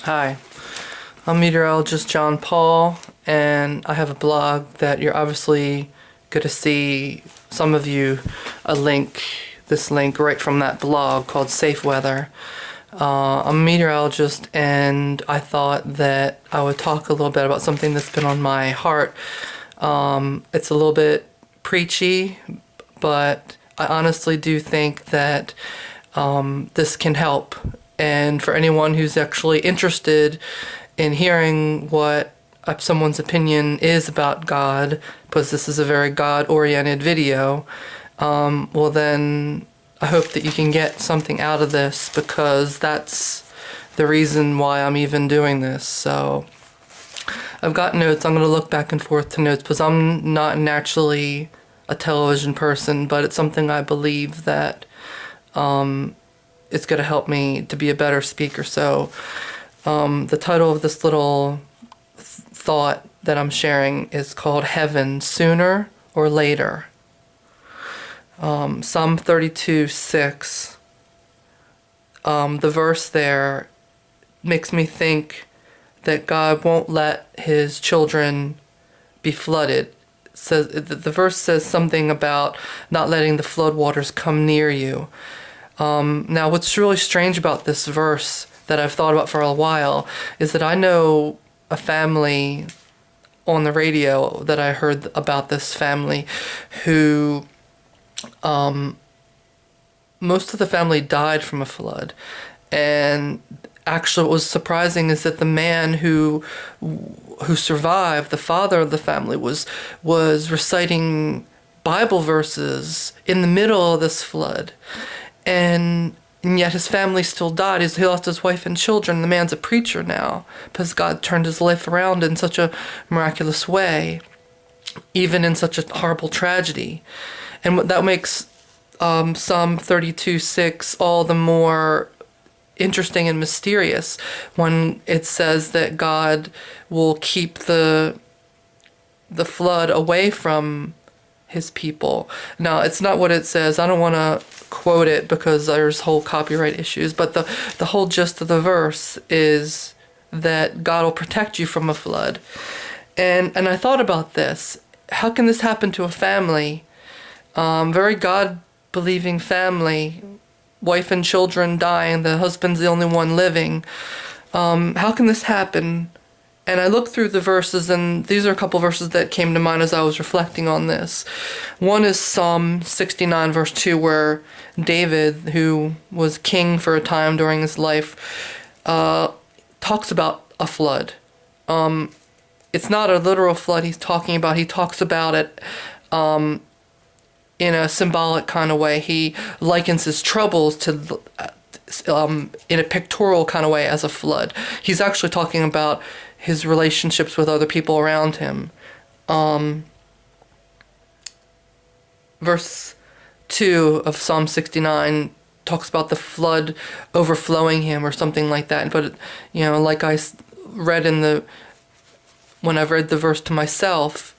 Hi, I'm meteorologist John Paul, and I have a blog that you're obviously going to see, some of you, this link right from that blog called Safe Weather. I'm a meteorologist, and I thought that I would talk a little bit about something that's been on my heart. It's a little bit preachy, but I honestly do think that this can help. And for anyone who's actually interested in hearing what someone's opinion is about God, because this is a very God-oriented video, well then I hope that you can get something out of this, because that's the reason why I'm even doing this. So I've got notes. I'm going to look back and forth to notes because I'm not naturally a television person, but it's something I believe that it's going to help me to be a better speaker. So the title of this little thought that I'm sharing is called Heaven Sooner or Later. Psalm 32:6. The verse there makes me think that God won't let his children be flooded. Says the verse says something about not letting the floodwaters come near you. Now, what's really strange about this verse that I've thought about for a while is that I know a family on the radio that I heard about, this family who most of the family died from a flood. And actually what was surprising is that the man who survived, the father of the family, was reciting Bible verses in the middle of this flood. And yet his family still died. He lost his wife and children. The man's a preacher now because God turned his life around in such a miraculous way, even in such a horrible tragedy. And that makes Psalm 32:6 all the more interesting and mysterious when it says that God will keep the flood away from his people. Now, it's not what it says. I don't want to quote it because there's whole copyright issues, but the whole gist of the verse is that God will protect you from a flood. And I thought about this. How can this happen to a family? Very God-believing family, wife and children dying, the husband's the only one living. How can this happen? And I looked through the verses, and these are a couple verses that came to mind as I was reflecting on this. One is Psalm 69, verse 2, where David, who was king for a time during his life, talks about a flood. It's not a literal flood he's talking about. He talks about it in a symbolic kind of way. He likens his troubles to in a pictorial kind of way as a flood. He's actually talking about his relationships with other people around him. Verse 2 of Psalm 69 talks about the flood overflowing him or something like that. But, like I read when I've read the verse to myself,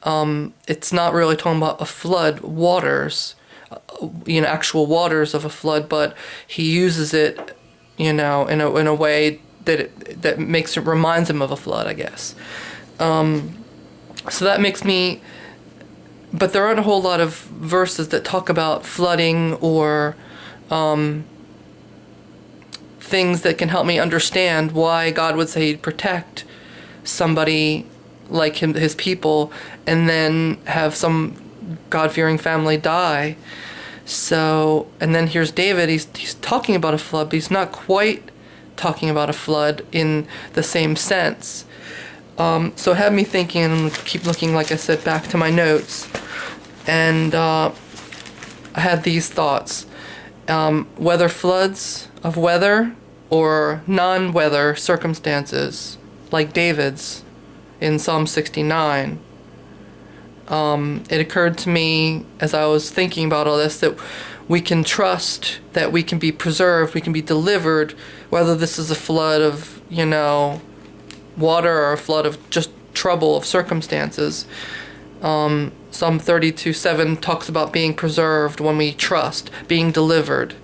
it's not really talking about a flood, waters, actual waters of a flood, but he uses it, in a way that reminds him of a flood, I guess. So that makes me, but there aren't a whole lot of verses that talk about flooding or things that can help me understand why God would say he'd protect somebody like him, his people, and then have some God-fearing family die. So, and then here's David, he's talking about a flood, but he's not quite talking about a flood in the same sense. So it had me thinking, and keep looking, like I said, back to my notes, and I had these thoughts. Whether floods of weather or non-weather circumstances, like David's in Psalm 69, it occurred to me as I was thinking about all this that we can trust that we can be preserved, we can be delivered, whether this is a flood of, water or a flood of just trouble of circumstances. Psalm 32:7 talks about being preserved when we trust, being delivered.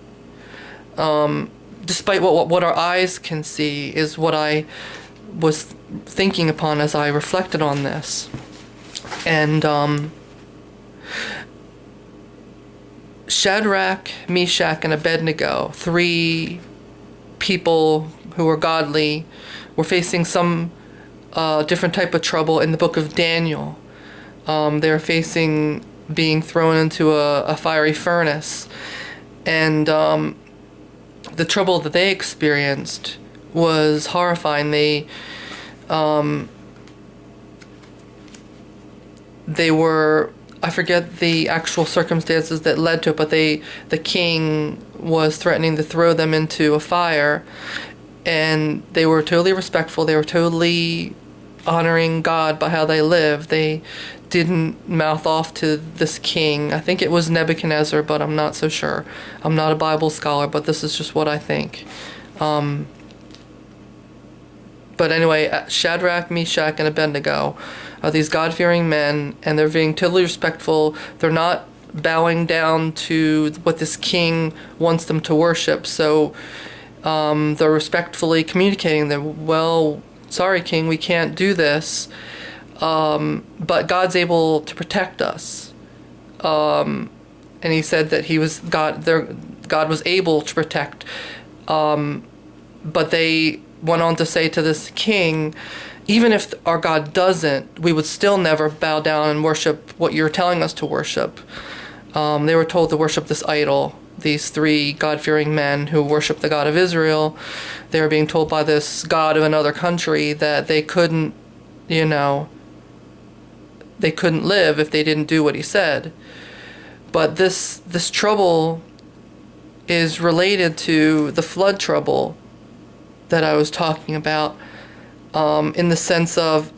despite what our eyes can see, is what I was thinking upon as I reflected on this. And Shadrach, Meshach, and Abednego, 3 people who were godly, were facing some different type of trouble in the book of Daniel. They were facing being thrown into a fiery furnace. And the trouble that they experienced was horrifying. They were, I forget the actual circumstances that led to it, but the king was threatening to throw them into a fire, and they were totally respectful. They were totally honoring God by how they lived. They didn't mouth off to this king. I think it was Nebuchadnezzar, but I'm not so sure. I'm not a Bible scholar, but this is just what I think. But anyway, Shadrach, Meshach, and Abednego are these God-fearing men, and they're being totally respectful. They're not bowing down to what this king wants them to worship. So they're respectfully communicating that, well, sorry, king, we can't do this. But God's able to protect us. And he said that God was able to protect. But they went on to say to this king, even if our God doesn't, we would still never bow down and worship what you're telling us to worship. They were told to worship this idol. These 3 God-fearing men who worship the God of Israel, they were being told by this God of another country that they couldn't, they couldn't live if they didn't do what he said. But this trouble is related to the flood trouble that I was talking about, in the sense of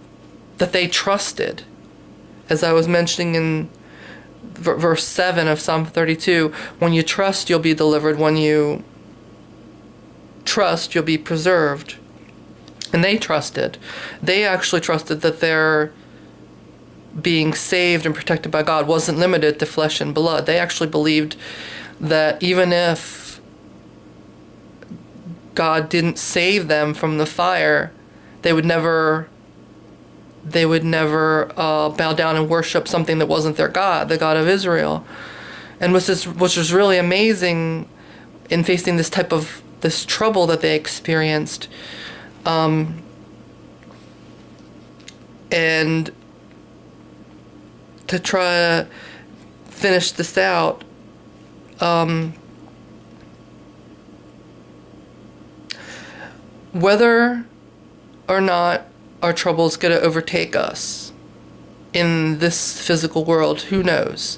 that they trusted. As I was mentioning in verse 7 of Psalm 32, when you trust, you'll be delivered. When you trust, you'll be preserved. And they trusted. They actually trusted that their being saved and protected by God wasn't limited to flesh and blood. They actually believed that even if God didn't save them from the fire, they would never bow down and worship something that wasn't their God, the God of Israel. And which was really amazing in facing this trouble that they experienced. And to try to finish this out, whether or not our trouble's going to overtake us in this physical world, who knows?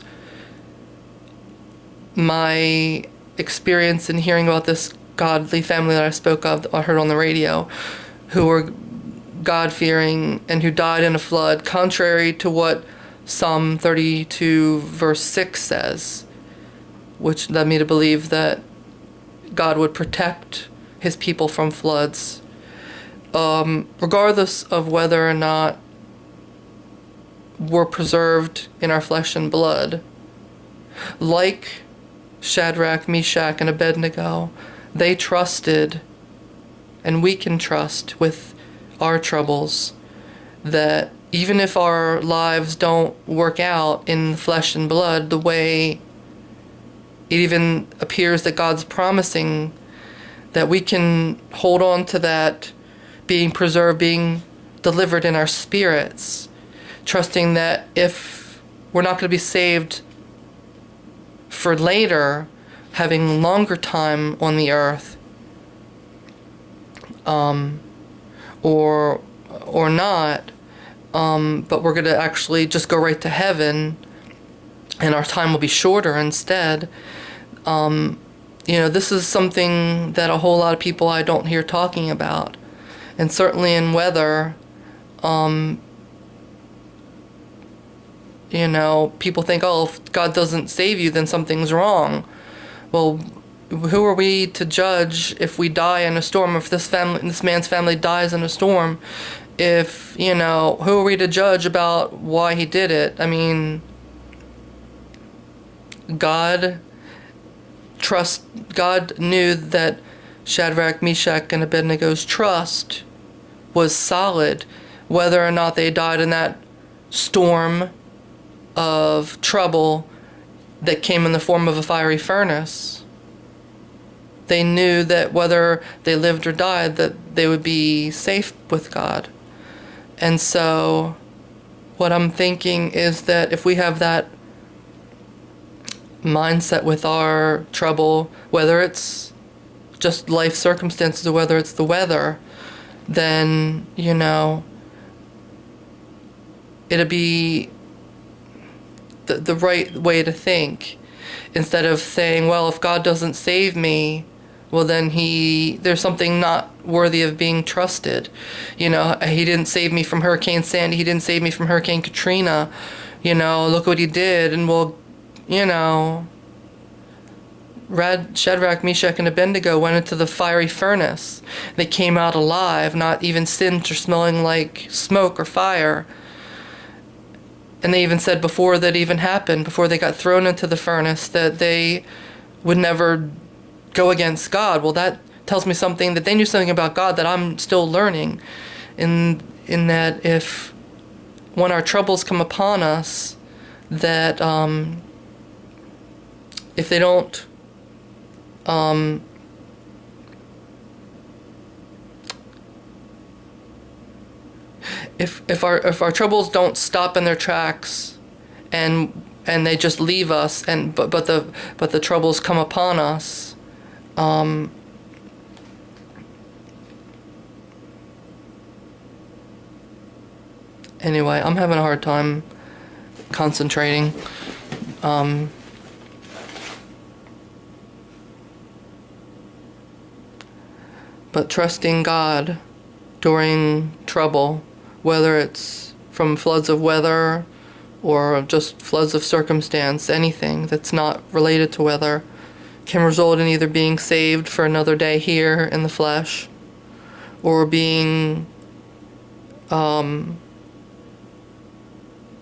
My experience in hearing about this godly family that I spoke of, I heard on the radio, who were God-fearing and who died in a flood, contrary to what Psalm 32 verse 6 says, which led me to believe that God would protect his people from floods. Regardless of whether or not we're preserved in our flesh and blood, like Shadrach, Meshach, and Abednego, they trusted, and we can trust with our troubles, that even if our lives don't work out in flesh and blood the way it even appears that God's promising, that we can hold on to that being preserved, being delivered in our spirits, trusting that if we're not going to be saved for later, having longer time on the earth, or not, but we're going to actually just go right to heaven, and our time will be shorter instead. This is something that a whole lot of people I don't hear talking about. And certainly in weather, people think, oh, if God doesn't save you, then something's wrong. Well, who are we to judge if we die in a storm, if this man's family dies in a storm? If, who are we to judge about why he did it? I mean, God knew that Shadrach, Meshach, and Abednego's trust was solid, whether or not they died in that storm of trouble that came in the form of a fiery furnace. They knew that whether they lived or died, that they would be safe with God. And so what I'm thinking is that if we have that mindset with our trouble, whether it's just life circumstances or whether it's the weather, then, it'll be the right way to think. Instead of saying, well, if God doesn't save me, well, then there's something not worthy of being trusted. He didn't save me from Hurricane Sandy. He didn't save me from Hurricane Katrina. Look what he did. And Shadrach, Meshach, and Abednego went into the fiery furnace. They came out alive, not even singed or smelling like smoke or fire. And they even said before that even happened, before they got thrown into the furnace, that they would never go against God. Well, that tells me something, that they knew something about God that I'm still learning. In that if when our troubles come upon us, that if they don't if our troubles don't stop in their tracks and they just leave us, but the troubles come upon us, anyway, I'm having a hard time concentrating. But trusting God during trouble, whether it's from floods of weather or just floods of circumstance, anything that's not related to weather, can result in either being saved for another day here in the flesh or being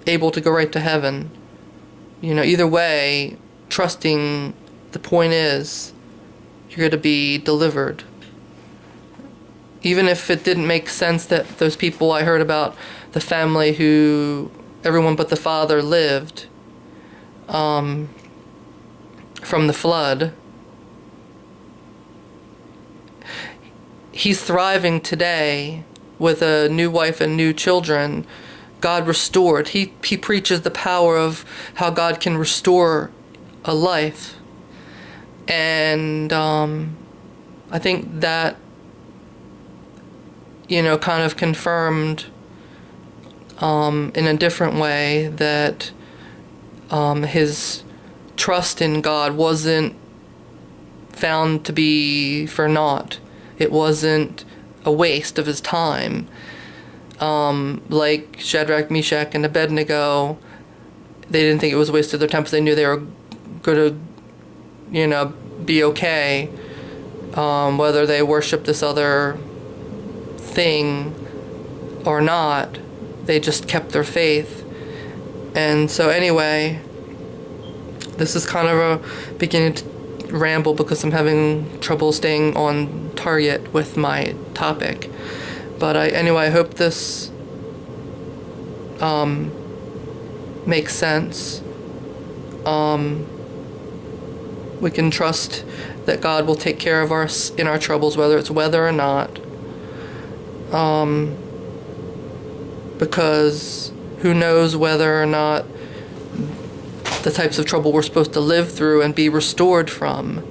able to go right to heaven. Either way, trusting, the point is, you're going to be delivered. Even if it didn't make sense that those people I heard about, the family who everyone but the father lived from the flood, he's thriving today with a new wife and new children. God restored. He preaches the power of how God can restore a life. And I think that kind of confirmed in a different way that his trust in God wasn't found to be for naught. It wasn't a waste of his time. Like Shadrach, Meshach, and Abednego, they didn't think it was a waste of their time because they knew they were going to, be okay, whether they worshiped this other thing or not. They just kept their faith. And so anyway, this is kind of a beginning to ramble because I'm having trouble staying on target with my topic. But I hope this makes sense. We can trust that God will take care of us in our troubles, whether it's weather or not. Because who knows whether or not the types of trouble we're supposed to live through and be restored from,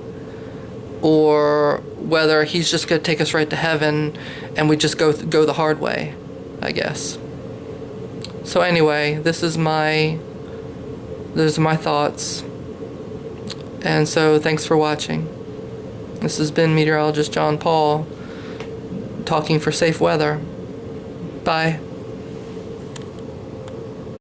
or whether he's just going to take us right to heaven and we just go the hard way, I guess. So anyway, those are my thoughts. And so thanks for watching. This has been meteorologist John Paul talking for safe weather. Bye.